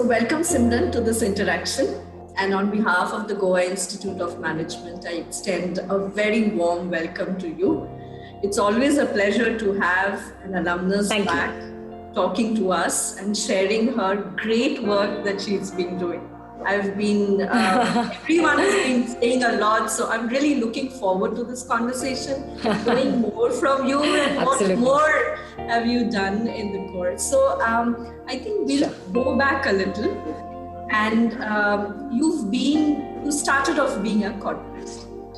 So welcome Simran to this interaction. And on behalf of the Goa Institute of Management, I extend a very warm welcome to you. It's always a pleasure to have an alumnus back talking to us and sharing her great work that she's been doing. Everyone has been saying a lot, so I'm really looking forward to this conversation, knowing more from you and what more have you done in the course. So I think we'll go back a little, and you started off being a corporate,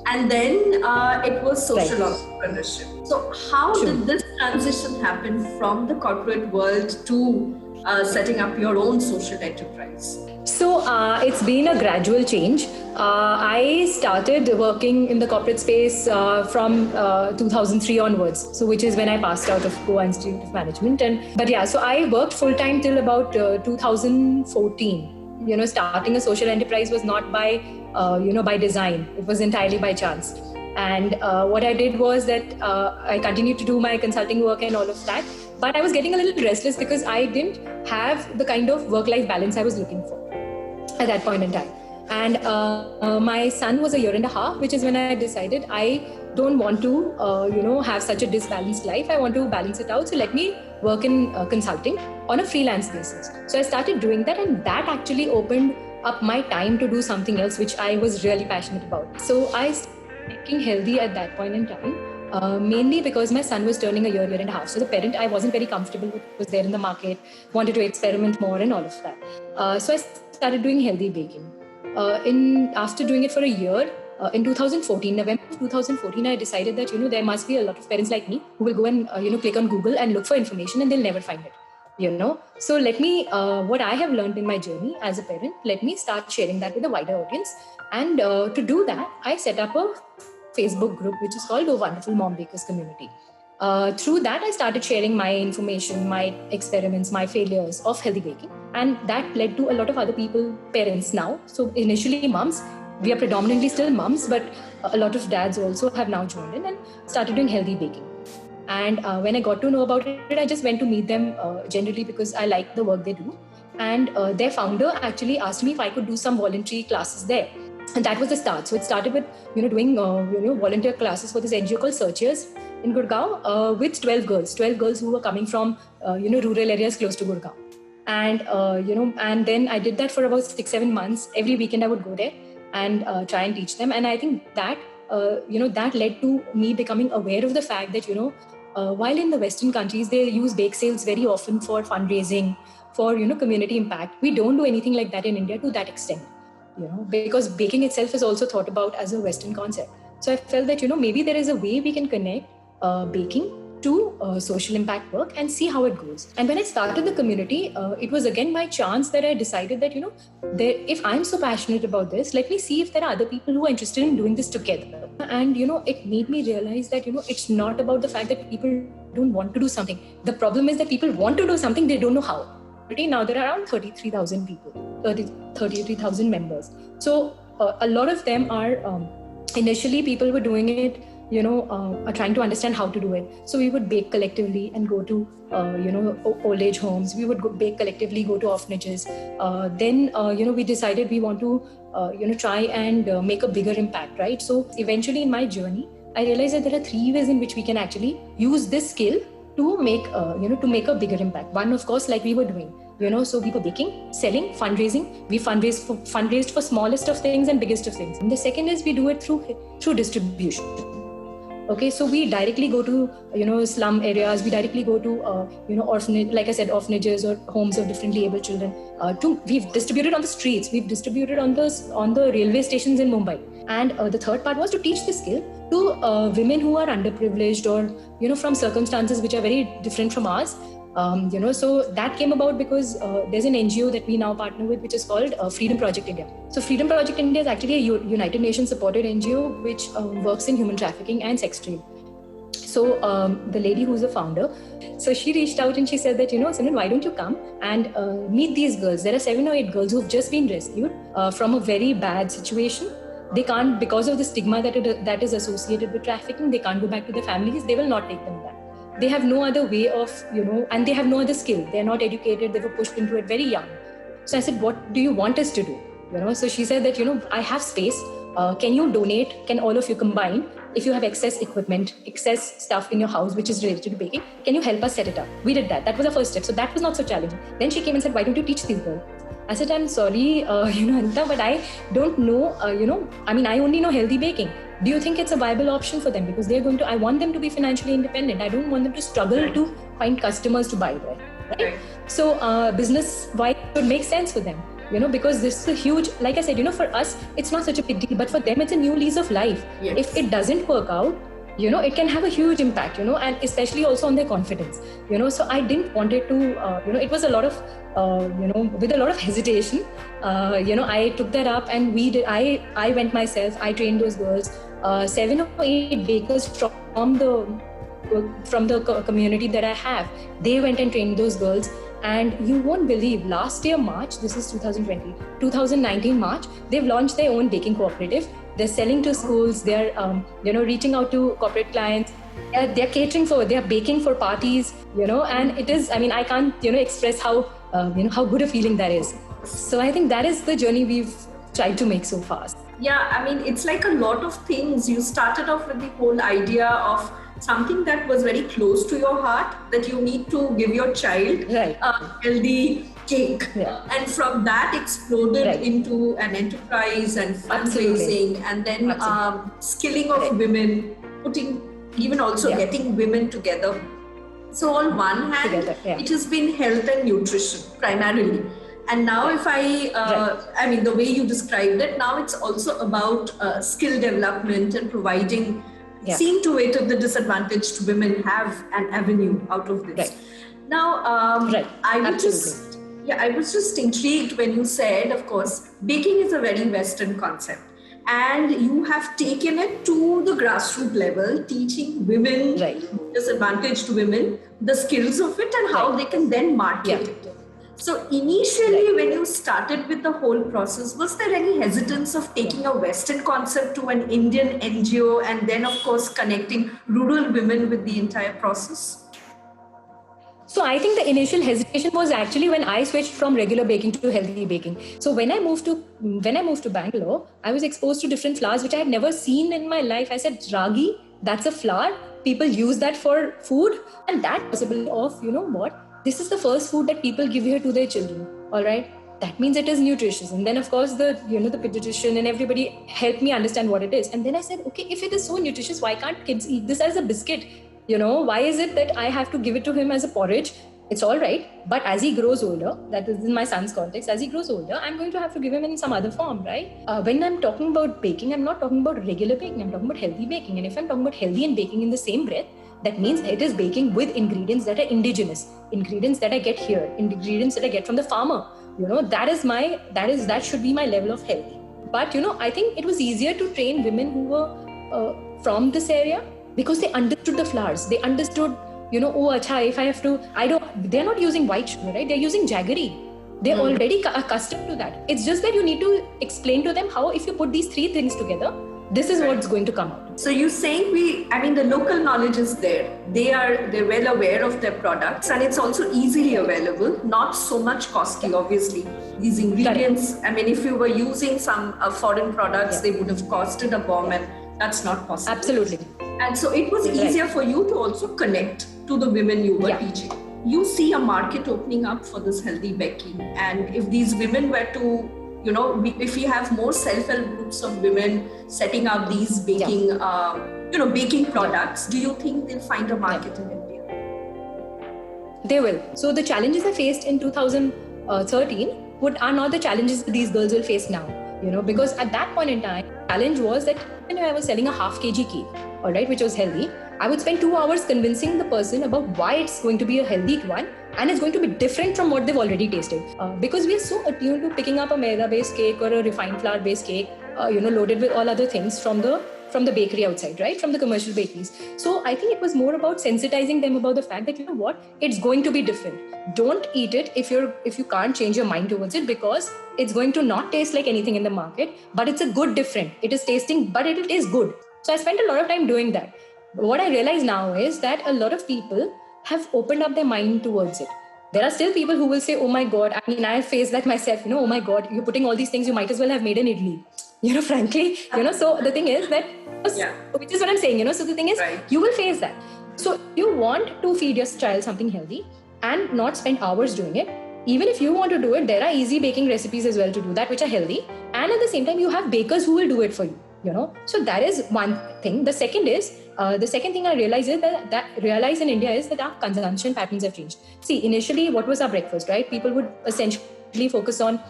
and then it was social entrepreneurship. So how did this transition happen from the corporate world to setting up your own social enterprise? So it's been a gradual change. I started working in the corporate space from 2003 onwards, so which is when I passed out of Goa Institute of Management. So I worked full time till about 2014. Starting a social enterprise was not by by design. It was entirely by chance. And what I did was that I continued to do my consulting work and all of that. But I was getting a little restless because I didn't have the kind of work-life balance I was looking for at that point in time. And my son was 1.5 years, which is when I decided I don't want to, have such a disbalanced life. I want to balance it out. So let me work in consulting on a freelance basis. So I started doing that, and that actually opened up my time to do something else, which I was really passionate about. So I started making healthy at that point in time. Mainly because my son was turning 1.5 years. So the parent I wasn't very comfortable with was there in the market, wanted to experiment more and all of that. So I started doing healthy baking. After doing it for a year, in 2014, November of 2014, I decided that, there must be a lot of parents like me who will go and, click on Google and look for information and they'll never find it, So let me, what I have learned in my journey as a parent, let me start sharing that with a wider audience. And to do that, I set up a Facebook group, which is called the Wonderful Mom Bakers Community. Through that, I started sharing my information, my experiments, my failures of healthy baking. And that led to a lot of other people, parents now. So initially moms, we are predominantly still moms, but a lot of dads also have now joined in and started doing healthy baking. And when I got to know about it, I just went to meet them generally because I like the work they do. And their founder actually asked me if I could do some voluntary classes there. And that was the start. So it started with, doing, volunteer classes for this NGO called Searchers in Gurgaon with 12 girls who were coming from, rural areas close to Gurgaon. And, and then I did that for about 6-7 months. Every weekend I would go there and try and teach them. And I think that, that led to me becoming aware of the fact that, while in the Western countries, they use bake sales very often for fundraising, for, community impact. We don't do anything like that in India to that extent. Because baking itself is also thought about as a Western concept. So I felt that, maybe there is a way we can connect baking to social impact work and see how it goes. And when I started the community, it was again by chance that I decided that, if I'm so passionate about this, let me see if there are other people who are interested in doing this together. And, it made me realize that, it's not about the fact that people don't want to do something. The problem is that people want to do something, they don't know how. Now there are around 33,000 people, 33,000 members. So a lot of them are, initially people were doing it, are trying to understand how to do it. So we would bake collectively and go to, old age homes. We would bake collectively, go to orphanages. Then, we decided we want to, try and make a bigger impact, right? So eventually in my journey, I realized that there are 3 ways in which we can actually use this skill to make, to make a bigger impact. One, of course, like we were doing, so we were baking, selling, fundraising. We fundraised for smallest of things and biggest of things. And the second is we do it through distribution. Okay, so we directly go to, slum areas. We directly go to, orphanage, like I said, orphanages or homes of differently able children. We've distributed on the streets. We've distributed on the railway stations in Mumbai. And the third part was to teach the skill to women who are underprivileged or, from circumstances which are very different from ours. So that came about because there's an NGO that we now partner with, which is called Freedom Project India. So Freedom Project India is actually a United Nations supported NGO which works in human trafficking and sex trade. So the lady who's the founder, so she reached out and she said that, Simran, why don't you come and meet these girls? There are 7 or 8 girls who've just been rescued from a very bad situation. They can't, because of the stigma that is associated with trafficking, they can't go back to their families. They will not take them back. They have no other way of, and they have no other skill. They're not educated. They were pushed into it very young. So I said, what do you want us to do? So she said that, I have space. Can you donate? Can all of you combine? If you have excess equipment, excess stuff in your house which is related to baking, can you help us set it up? We did that. That was the first step. So that was not so challenging. Then she came and said, why don't you teach these girls? I said, I'm sorry, Anita, but I don't know, I only know healthy baking. Do you think it's a viable option for them? Because I want them to be financially independent. I don't want them to struggle to find customers to buy there. Right? So business-wise, it would make sense for them. Because this is a huge, like I said, for us, it's not such a big deal, but for them, it's a new lease of life. Yes. If it doesn't work out, it can have a huge impact, and especially also on their confidence, so I didn't want it to, it was a lot of, with a lot of hesitation, I took that up and I went myself, I trained those girls, 7 or 8 bakers from the community that I have, they went and trained those girls. And you won't believe, last year March, this is 2019 March, they've launched their own baking cooperative. They're selling to schools, they're reaching out to corporate clients, they're catering they're baking for parties, and it is, I can't express how good a feeling that is. So I think that is the journey we've tried to make so far. Yeah, it's like a lot of things. You started off with the whole idea of something that was very close to your heart, that you need to give your child right. a healthy cake. Yeah. And from that exploded right. into an enterprise and fundraising, and then skilling of women, getting women together. So on one hand, it has been health and nutrition primarily. And now if the way you described it, now it's also about skill development and providing, seeing to it that the disadvantaged women have an avenue out of this. Right. Now, I was just intrigued when you said, of course, baking is a very Western concept. And you have taken it to the grassroots level, teaching women, disadvantaged women, the skills of it and how they can then market it. So initially, when you started with the whole process, was there any hesitance of taking a Western concept to an Indian NGO and then, of course, connecting rural women with the entire process? So I think the initial hesitation was actually when I switched from regular baking to healthy baking. So when I moved to Bangalore, I was exposed to different flours which I had never seen in my life. I said, ragi, that's a flour. People use that for food, and that possibility of, this is the first food that people give here to their children. All right. That means it is nutritious. And then of course the pediatrician and everybody helped me understand what it is. And then I said, okay, if it is so nutritious, why can't kids eat this as a biscuit? Why is it that I have to give it to him as a porridge? It's all right. But as he grows older, that is in my son's context, as he grows older, I'm going to have to give him in some other form, right? When I'm talking about baking, I'm not talking about regular baking. I'm talking about healthy baking. And if I'm talking about healthy and baking in the same breath, that means it is baking with ingredients that are indigenous, ingredients that I get here, ingredients that I get from the farmer. That should be my level of healthy. But I think it was easier to train women who were from this area because they understood the flours. They understood, if I have to, they're not using white sugar, right? They're using jaggery. They're already accustomed to that. It's just that you need to explain to them how, if you put these 3 things together, this is what's going to come out. So you're saying the local knowledge is there. They're well aware of their products, and it's also easily available, not so much costly, obviously. These ingredients, if you were using some foreign products, they would have costed a bomb, and that's not possible. Absolutely. And so it was easier for you to also connect to the women you were teaching. You see a market opening up for this healthy baking, and if these women were to if we have more self-help groups of women setting up these baking, baking products, do you think they'll find a market in India? They will. So the challenges I faced in 2013 are not the challenges these girls will face now, because at that point in time, the challenge was that when I was selling a half kg cake, all right, which was healthy, I would spend 2 hours convincing the person about why it's going to be a healthy one and it's going to be different from what they've already tasted. Because we are so attuned to picking up a maida-based cake or a refined flour-based cake, loaded with all other things from the bakery outside, right? From the commercial bakeries. So I think it was more about sensitizing them about the fact that, it's going to be different. Don't eat it if you can't change your mind towards it, because it's going to not taste like anything in the market, but it's a good different. It is tasting, but it will taste good. So I spent a lot of time doing that. But what I realize now is that a lot of people have opened up their mind towards it. They are now There are still people who will say, oh my God, I mean, I face that myself, oh my God, you're putting all these things, you might as well have made an idli. Frankly, so the thing is that, which is what I'm saying, so the thing is, you will face that. So you want to feed your child something healthy and not spend hours doing it. Even if you want to do it, there are easy baking recipes as well to do that, which are healthy. And at the same time, you have bakers who will do it for you, So that is one thing. The second thing I realize is that in India is that our consumption patterns have changed. See, initially, what was our breakfast, right? People would essentially focus on,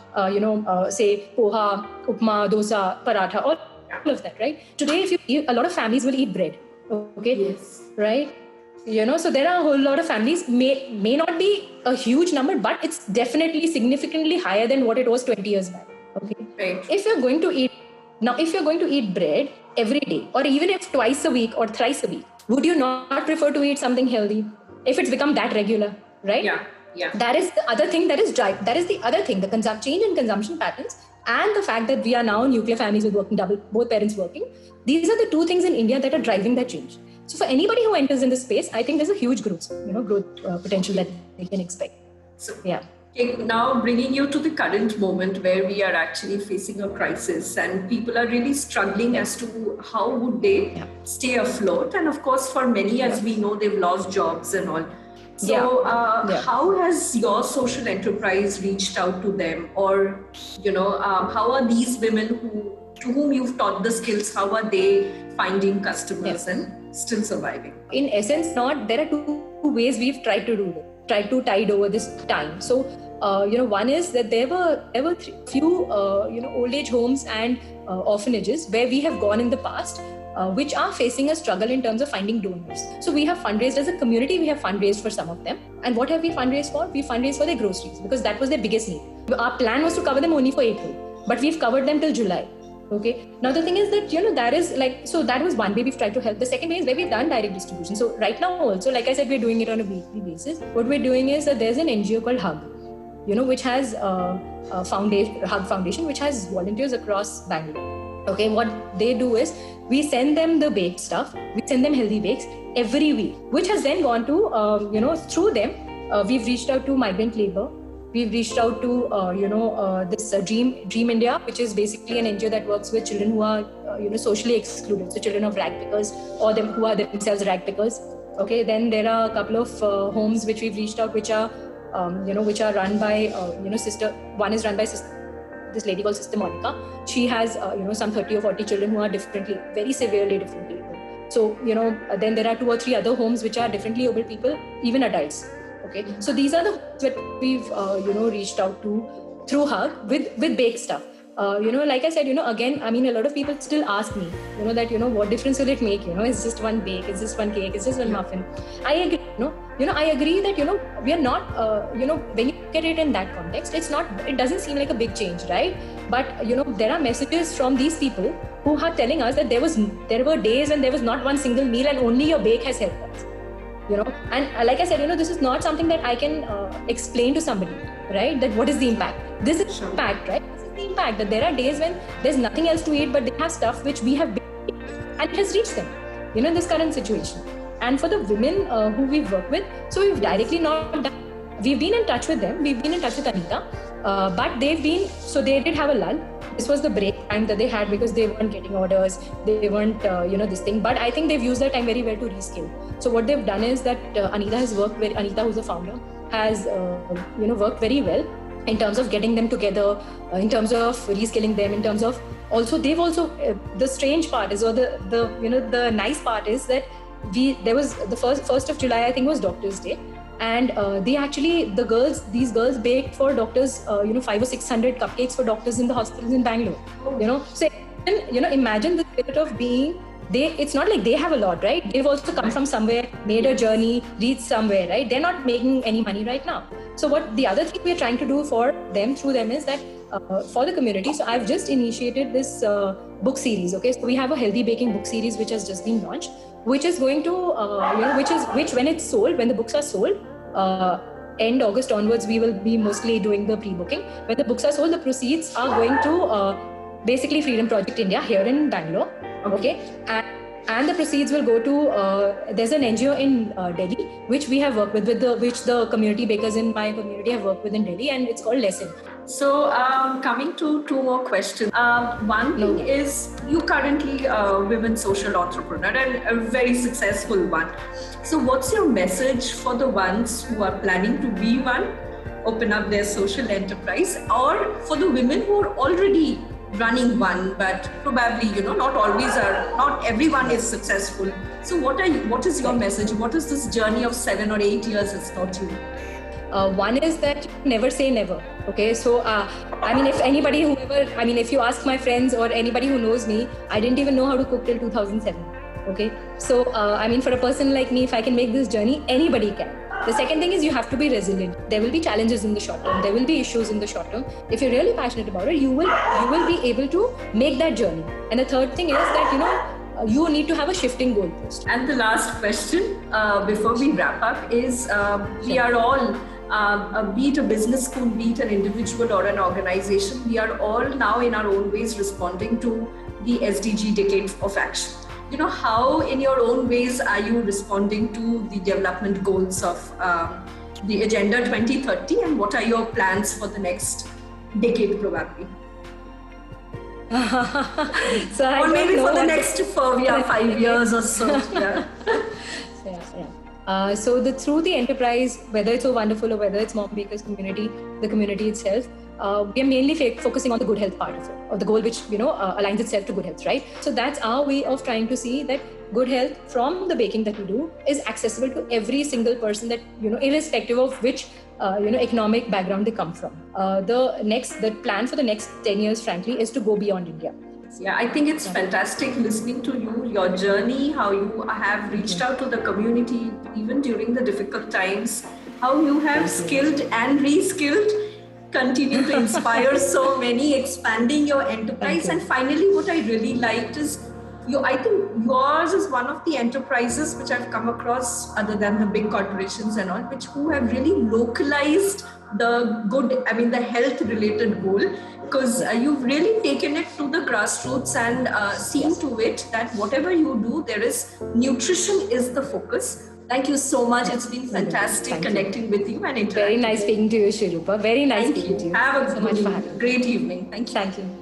say, poha, upma, dosa, paratha, all of that, right? Today, if you eat, a lot of families will eat bread, okay? Yes. Right? So there are a whole lot of families, may not be a huge number, but it's definitely significantly higher than what it was 20 years back, okay? Right. If you're going to eat bread every day, or even if twice a week or thrice a week, would you not prefer to eat something healthy if it's become that regular, right? Yeah. That is the other thing that is the other thing, the change in consumption patterns, and the fact that we are now nuclear families with working double, both parents working. These are the two things in India that are driving that change. So for anybody who enters in this space, I think there's a huge growth potential that they can expect. So, yeah. Okay, now bringing you to the current moment where we are actually facing a crisis and people are really struggling as to how would they stay afloat. And of course, for many, as we know, they've lost jobs and all. So how has your social enterprise reached out to them? Or, how are these women to whom you've taught the skills, how are they finding customers and still surviving? In essence, there are two ways we've tried to tide over this time. So, one is that there were few, old age homes and orphanages where we have gone in the past, which are facing a struggle in terms of finding donors. So we have fundraised as a community, we have fundraised for some of them. And what have we fundraised for? We fundraised for their groceries because that was their biggest need. Our plan was to cover them only for April, but we've covered them till July. Okay. Now the thing is that, that is so that was one way we've tried to help. The second way is where we've done direct distribution. So right now also, like I said, we're doing it on a weekly basis. What we're doing is that there's an NGO called Hug, which has a foundation, Hug Foundation, which has volunteers across Bangalore. Okay, what they do is we send them the baked stuff, we send them healthy bakes every week, which has then gone to, through them, we've reached out to migrant labor. We've reached out to, this Dream India, which is basically an NGO that works with children who are, socially excluded. So children of rag pickers or them who are themselves rag pickers. Okay, then there are a couple of homes which we've reached out, which are run by, one is run by this lady called Sister Monica. She has, some 30 or 40 children who are very severely differently able. So, then there are 2 or 3 other homes which are differently able people, even adults. Okay, so these are the homes that we've, reached out to through Hug with baked stuff. Like I said, again, I mean, a lot of people still ask me, that, what difference will it make? It's just one bake, it's just one cake, it's just one muffin. I agree, I agree that, we are not, when you look at it in that context, it doesn't seem like a big change, right? But, there are messages from these people who are telling us that there were days when there was not one single meal and only your bake has helped us. And like I said, this is not something that I can explain to somebody, right? That what is the impact? This is the impact, right? This is the impact that there are days when there's nothing else to eat, but they have stuff which we have baked and it has reached them, in this current situation. And for the women who we've worked with, so we've directly not done. We've been in touch with them. We've been in touch with Anita, but they did have a lull. This was the break time that they had because they weren't getting orders. They weren't, this thing. But I think they've used that time very well to rescale. So what they've done is that Anita, who's the founder, has, worked very well in terms of getting them together, in terms of reskilling them, in terms of the strange part is, or the nice part is that there was the first of July, I think, was Doctor's Day. And these girls baked for doctors, 500 or 600 cupcakes for doctors in the hospitals in Bangalore. So imagine the spirit of being. It's not like they have a lot, right? They've also come from somewhere, made a journey, reached somewhere, right? They're not making any money right now. So what the other thing we're trying to do for them, through them, is that for the community. So I've just initiated this book series. Okay, so we have a healthy baking book series which has just been launched, which is going to, which when it's sold, when the books are sold, end August onwards, we will be mostly doing the pre-booking. When the books are sold, the proceeds are going to basically Freedom Project India here in Bangalore. Okay. And and the proceeds will go to there's an NGO in Delhi which we have worked with which the community bakers in my community have worked with in Delhi, and it's called Lesson. So coming to two more questions. One thing is you currently a women social entrepreneur and a very successful one. So what's your message for the ones who are planning to be one, open up their social enterprise, or for the women who are already running one, but probably, not everyone is successful. So what is your message? What is this journey of 7 or 8 years has taught you? One is that never say never. Okay, so if you ask my friends or anybody who knows me, I didn't even know how to cook till 2007. Okay, so for a person like me, if I can make this journey, anybody can. The second thing is you have to be resilient. There will be challenges in the short term. There will be issues in the short term. If you're really passionate about it, you will be able to make that journey. And the third thing is that you need to have a shifting goalpost. And the last question before we wrap up is we are all, be it a business school, be it an individual or an organization, we are all now in our own ways responding to the SDG Decade of Action. How in your own ways are you responding to the development goals of the Agenda 2030, and what are your plans for the next decade probably? Or maybe for the next 5 years or so. Yeah. Through the enterprise, whether it's So Wonderful or whether it's Mom Bakers community, the community itself, we are mainly focusing on the good health part of it, or the goal which aligns itself to good health, right? So that's our way of trying to see that good health from the baking that we do is accessible to every single person, that irrespective of which economic background they come from. The plan for the next 10 years, frankly, is to go beyond India. Yeah, I think it's fantastic listening to you, your journey, how you have reached out to the community even during the difficult times, how you have skilled and reskilled, continue to inspire so many, expanding your enterprise. And finally, what I really liked is I think yours is one of the enterprises which I've come across, other than the big corporations and all, who have really localized the health related goal, because you've really taken it to the grassroots and seen to it that whatever you do, nutrition is the focus. Thank you so much. It's been fantastic connecting with you and interacting. Very nice speaking to you, Shri Rupa. Very nice speaking to you. Have a great evening. Thank you. Thank you.